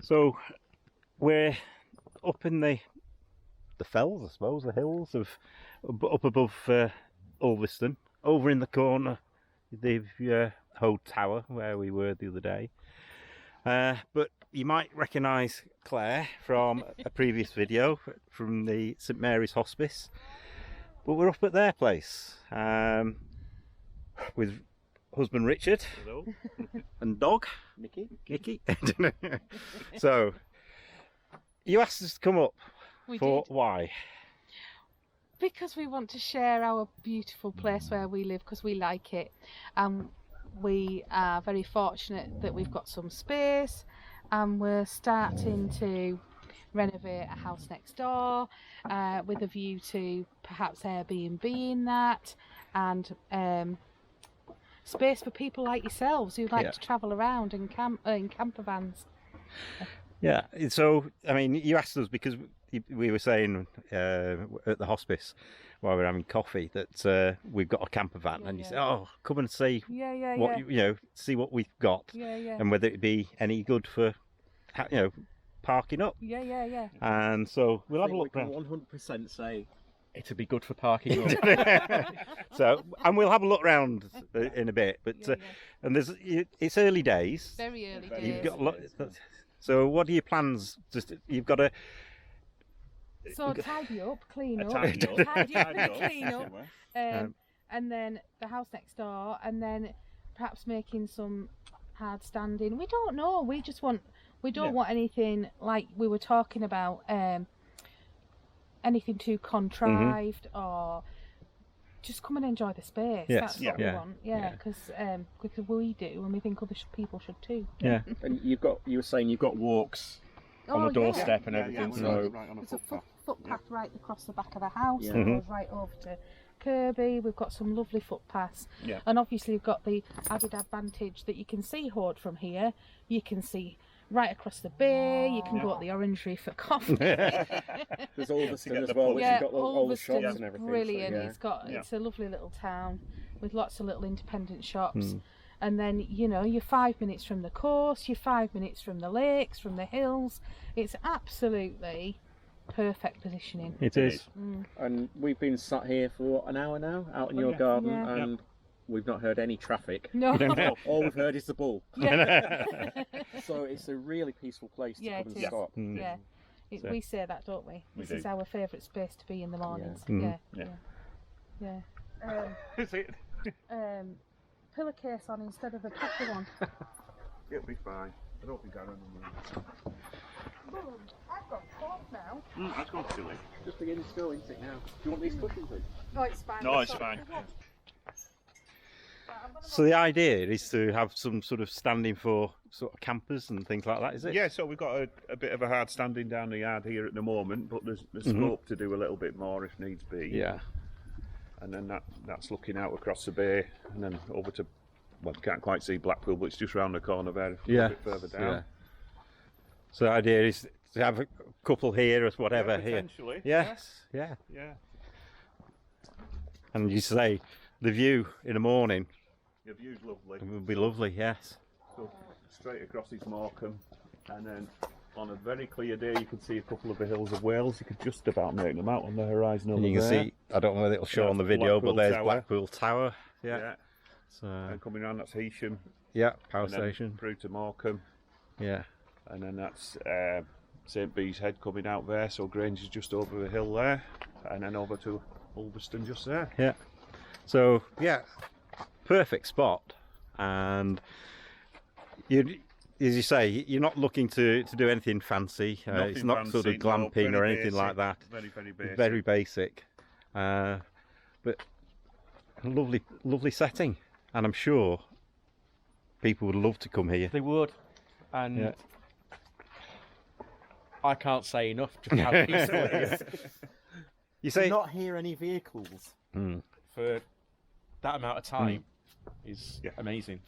So we're up in the fells, I suppose, the hills of up above Ulverston, over in the corner, the Hoad Tower where we were the other day. But you might recognise Clare from a previous video from the St Mary's Hospice. But we're up at their place with husband Richard. Hello. And dog Nikki. So you asked us to come up. We for did. Why? Because we want to share our beautiful place where we live, because we like it. We are very fortunate that we've got some space, and we're starting to renovate a house next door with a view to perhaps Airbnb-ing that, and space for people like yourselves who like to travel around and camp in campervans. Yeah, so I mean, you asked us because we were saying at the hospice while we were having coffee that we've got a camper van, and you said, "Oh, come and see what you know, see what we've got, and whether it be any good for parking up." Yeah. And so we'll have a look. We can 100% say it'd be good for parking up. So, and we'll have a look round in a bit, but and it's early days. Very early days. You've got a lot. So, what are your plans? You've got to. So tidy up, clean up, Tidy up. clean up, and then the house next door, and then perhaps making some hard standing. We don't know. We just want. We don't want anything like we were talking about. Anything too contrived, or just come and enjoy the space. Yes. That's what we want. Because we do, and we think other people should too. Yeah. And you were saying you've got walks on the doorstep and everything. So right on a there's a footpath. footpath right across the back of the house Yeah. that goes right over to Kirby. We've got some lovely footpaths, and obviously we've got the added advantage that you can see Hoard from here. You can see right across the bay. You can go at the Orangery for coffee. there's Ulverston as well, which has got all the shops Ulverston's and everything. brilliant. So, It's a lovely little town with lots of little independent shops. And then, you're 5 minutes from the coast, you're 5 minutes from the lakes, from the hills. It's absolutely perfect positioning. It is. And we've been sat here for an hour now, out in your garden, Yeah. and we've not heard any traffic. No. All we've heard is the bull. So it's a really peaceful place to come and stop. Yeah. We say that, don't we? This is our favourite space to be in the mornings. Yeah. Is it? Pillowcase on instead of a proper one. It'll be fine. I don't think I remember. I've got 12 now. That's gone silly. Just beginning to go, isn't it now? Do you want these cushions in? Oh, it's fine. No, it's fine. So the idea is to have some sort of standing for sort of campers and things like that, is it? Yeah, so we've got a bit of a hard standing down the yard here at the moment, but there's scope to do a little bit more if needs be. Yeah. And then that's looking out across the bay and then over to, well, you can't quite see Blackpool, but it's just round the corner there, a little bit further down. Yeah. So the idea is to have a couple here or whatever here. Potentially. Yes. Yeah. Yeah. And you say the view in the morning Your view's lovely. would be lovely. Yes. So straight across is Morecambe, and then on a very clear day you can see a couple of the hills of Wales. You could just about make them out on the horizon over And you can there. see. I don't know whether it'll show Yeah, on the video, Blackpool but there's Tower. Blackpool Tower. Yeah. Yeah. So And coming around, that's Heysham. yeah, power and then station. through to Morecambe, Yeah. and then that's St Bees Head coming out there. So Grange is just over the hill there, and then over to Ulverston just there. Yeah. So yeah, perfect spot, and you, as you say, you're not looking to do anything fancy. It's Nothing not sort of fancy, no, glamping or very anything basic, like that. Very, very basic. Very basic, but lovely setting, and I'm sure people would love to come here. They would, and Yeah. I can't say enough just how peaceful it is. You To say not hear any vehicles for that amount of time is amazing.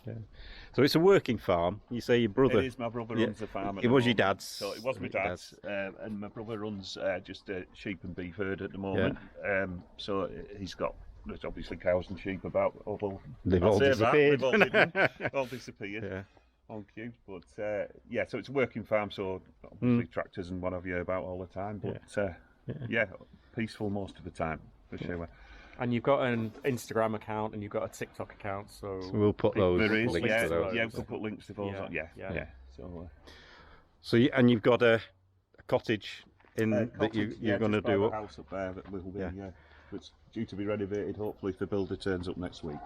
so. It's a working farm. You say your brother. It is. My brother runs the farm. At It the was your moment. dad's. So it was my dad's, and my brother runs just a sheep and beef herd at the Yeah. moment. So he's got. There's obviously cows and sheep about. Although They've I'll all say that, disappeared. they've all disappeared. Yeah. on cue. But yeah, so it's a working farm, so obviously tractors and what have you about all the time. But yeah, peaceful most of the time for sure. And you've got an Instagram account and you've got a TikTok account, so we'll put those there is, links to those. Yeah, we can put links to those. Yeah. So and you've got a cottage in that you're going to do a house up there that will be it's due to be renovated. Hopefully, if the builder turns up next week.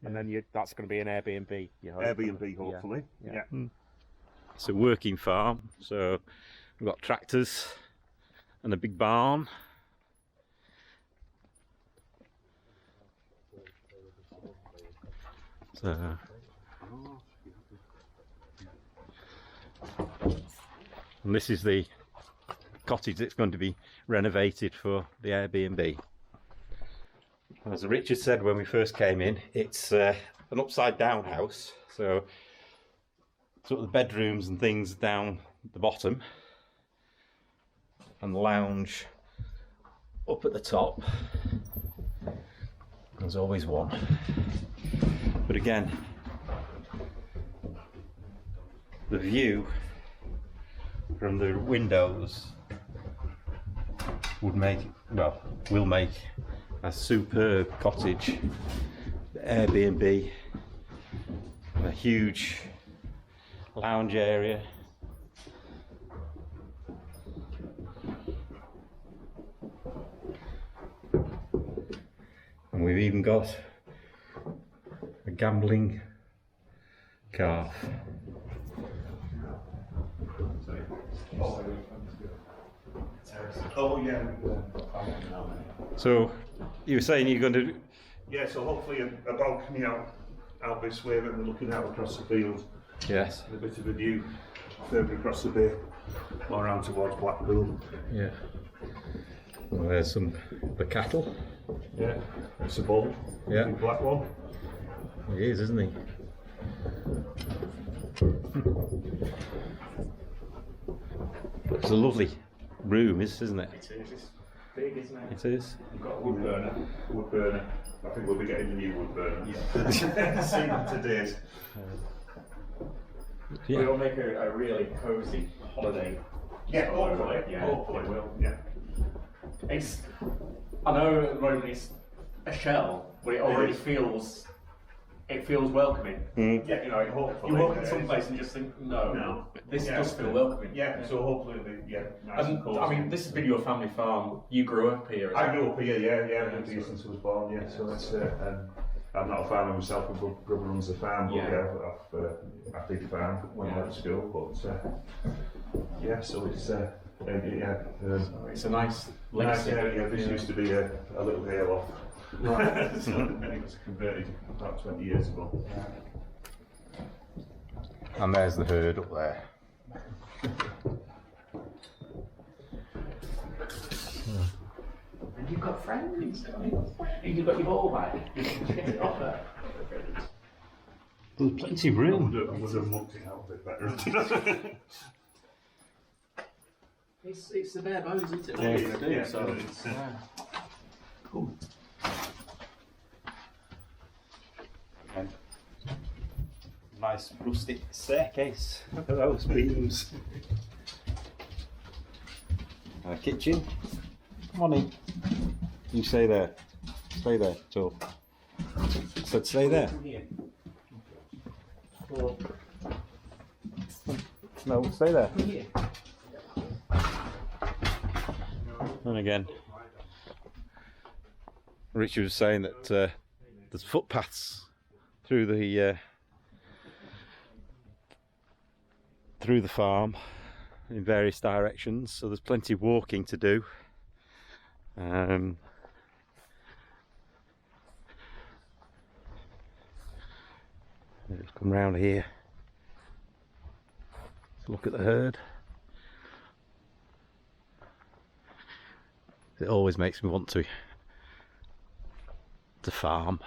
And then that's going to be an Airbnb. Airbnb, hopefully. Yeah. It's a working farm, so we've got tractors and a big barn. So, and this is the cottage that's going to be renovated for the Airbnb. As Richard said when we first came in, it's an upside down house, so sort of the bedrooms and things down the bottom and the lounge up at the top. There's always one. But again, the view from the windows will make a superb cottage, Airbnb, a huge lounge area. And we've even got a gambling calf. Oh yeah. So you were saying you're going to? Yeah. So hopefully a balcony out this way, and we're looking out across the field. Yes. And a bit of a view further across the bay, more around towards Blackpool. Yeah. Well, there's the cattle. Yeah. It's a bull. Yeah. Big black one. He is, isn't he? It's a lovely room, isn't it? It is. It's big, isn't it? It is. We've got a wood burner. I think we'll be getting the new wood burner. Yeah. Seen them today. Yeah. We'll make a really cosy holiday. Yeah, hopefully. Yeah, Hopefully. it will. Yeah. I know at the moment it's a shell, but it already feels welcoming. Yeah, you know, hopefully. You walk in some place and just think, no. This does feel welcoming. Yeah, so hopefully it'll be nice and cozy. I mean, this has been your family farm. You grew up here. I grew up here, yeah, I've lived here since I was born, yeah. So it's, I'm not a farmer myself, my brother runs the farm, but I did farm when I went to school, but yeah, so it's, it's a nice legacy. This used to be a little hayloft. Right. So it was converted about 20 years ago. And there's the herd up there. And you've got friends, you've got your motorbike. You can get it off there. There's plenty of room. I would have mucked it out a bit better. It's the bare bones, isn't it? Yeah, Cool. Nice rustic staircase. Look at those beams. And a kitchen. Come on in. You stay there. Stay there, so. Said stay there. No, stay there. And again, Richard was saying that there's footpaths through the farm in various directions, so there's plenty of walking to do. Let's come round here. Let's look at the herd. It always makes me want to farm.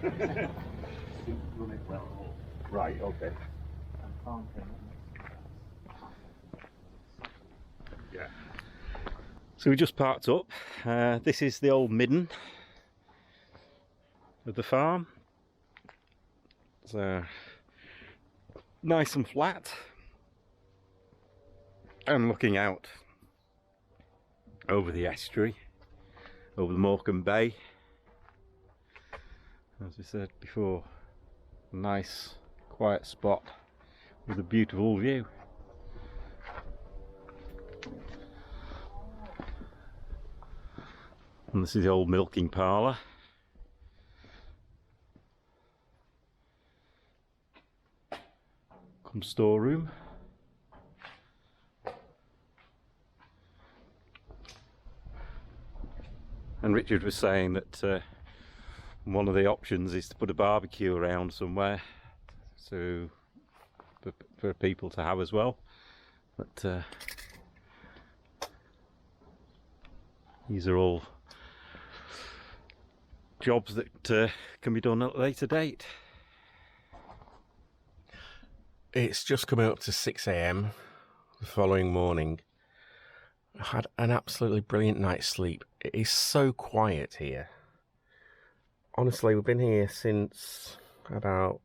Run it well. Right, okay. Yeah. So we just parked up. This is the old midden of the farm. So nice and flat, and looking out over the estuary, over the Morecambe Bay. As we said before, a nice quiet spot with a beautiful view. And this is the old milking parlour. Come storeroom. And Richard was saying that one of the options is to put a barbecue around somewhere, so for people to have as well. But these are all jobs that can be done at a later date. It's just coming up to 6 AM the following morning. I had an absolutely brilliant night's sleep. It is so quiet here. Honestly, we've been here since about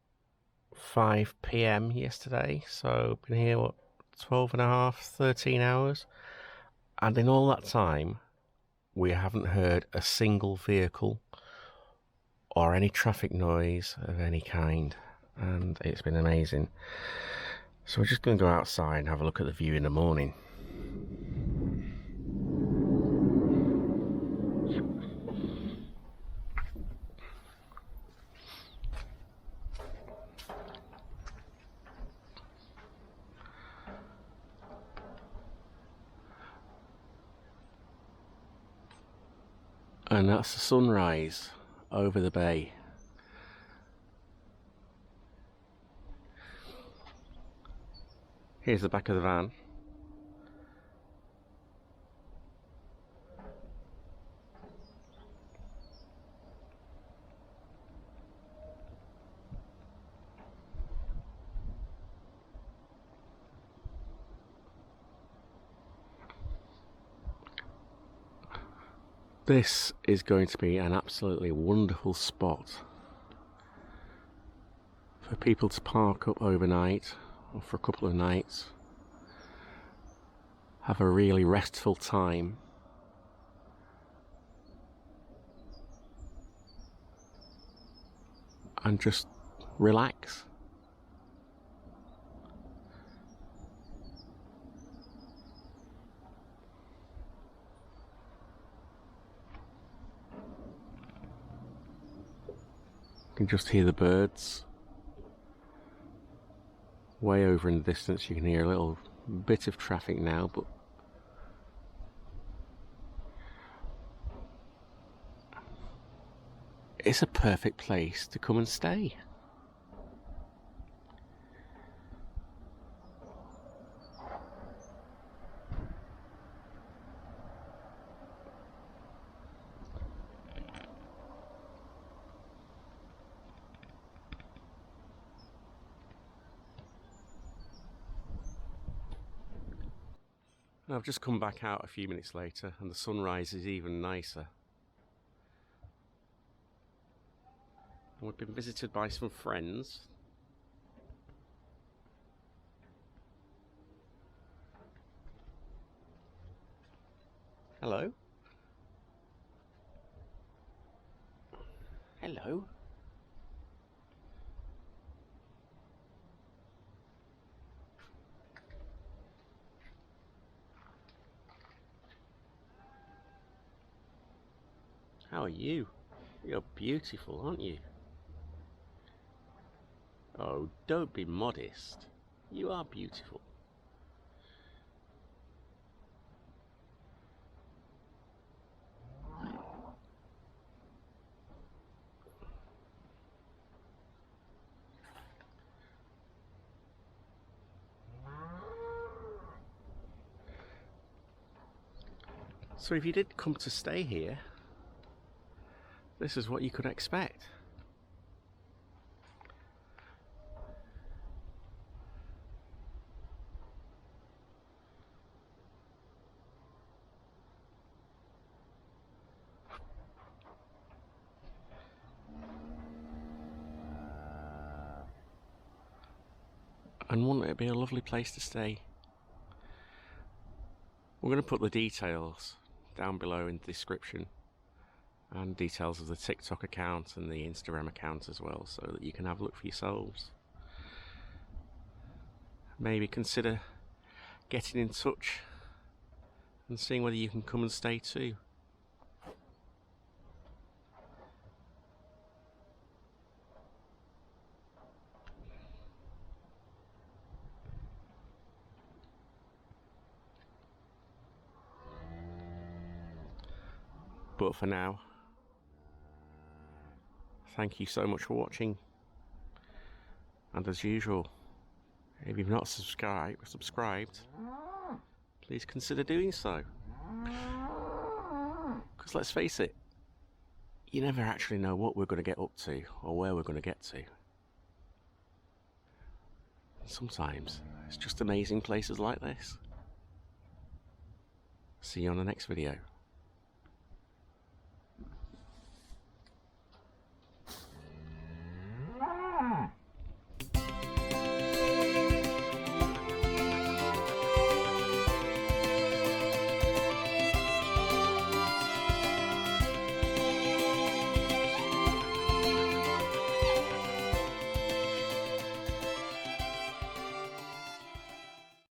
5 PM yesterday, so been here, what, 12 and a half, 13 hours? And in all that time, we haven't heard a single vehicle or any traffic noise of any kind, and it's been amazing. So we're just going to go outside and have a look at the view in the morning. And that's the sunrise over the bay. Here's the back of the van. This is going to be an absolutely wonderful spot for people to park up overnight or for a couple of nights, have a really restful time, and just relax. You can just hear the birds. Way over in the distance you can hear a little bit of traffic now, but it's a perfect place to come and stay. I've just come back out a few minutes later and the sunrise is even nicer. And we've been visited by some friends. Hello. Hello. How are you? You're beautiful, aren't you? Oh, don't be modest. You are beautiful. So if you did come to stay here, this is what you could expect. And wouldn't it be a lovely place to stay? We're going to put the details down below in the description, and details of the TikTok account and the Instagram account as well, so that you can have a look for yourselves. Maybe consider getting in touch and seeing whether you can come and stay too. But for now, thank you so much for watching, and as usual, if you've not subscribed, please consider doing so. Because let's face it, you never actually know what we're going to get up to or where we're going to get to. Sometimes it's just amazing places like this. See you on the next video.